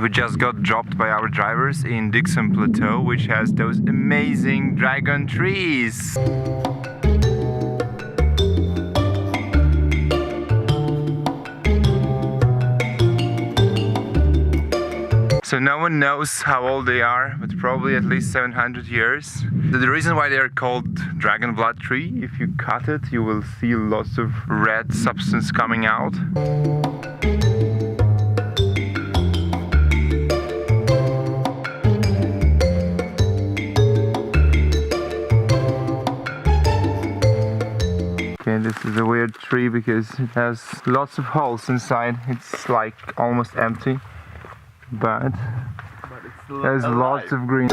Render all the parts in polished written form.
we just got dropped by our drivers in Dixam plateau, which has those amazing dragon trees. So no one knows how old they are, but probably at least 700 years. The reason why they are called dragon blood tree, if you cut it, you will see lots of red substance coming out. Okay, this is a weird tree because it has lots of holes inside. It's like almost empty. But there's lots of green.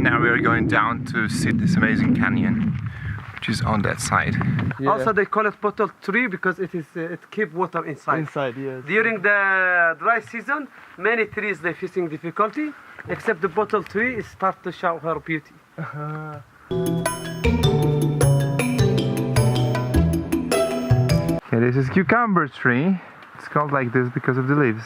Now we are going down to see this amazing canyon, which is on that side. Yeah. Also, they call it bottle tree because it keeps water inside. Inside, yes. During the dry season, many trees they facing difficulty, except the bottle tree is start to show her beauty. Okay, this is cucumber tree. It's called like this because of the leaves.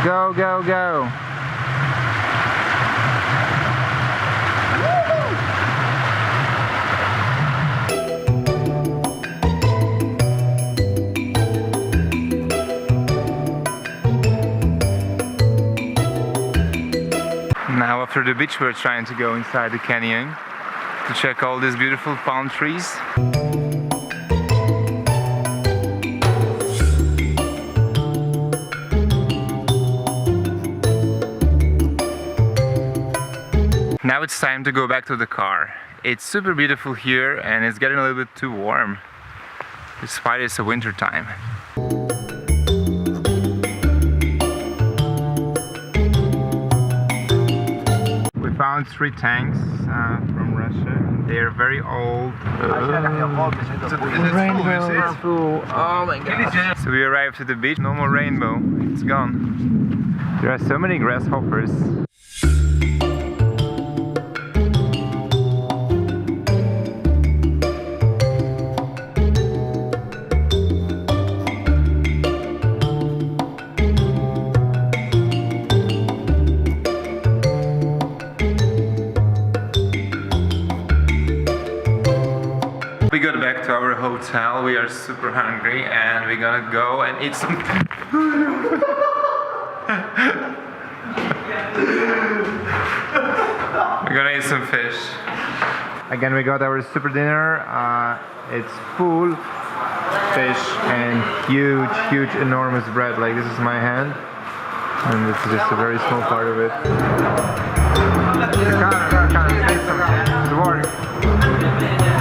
Go, go, go! Now after the beach we're trying to go inside the canyon to check all these beautiful palm trees. Now it's time to go back to the car. It's super beautiful here and it's getting a little bit too warm, despite it's a winter time. We found 3 tanks from Russia. They are very old. Rainbow. Oh my god. So we arrived at the beach, no more rainbow, it's gone. There are so many grasshoppers. We got back to our hotel, we are super hungry and we're gonna go and eat some... We're gonna eat some fish. Again, we got our super dinner. It's full fish and huge, enormous bread. Like this is my hand. And this is just a very small part of it. It's warm.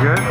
Good?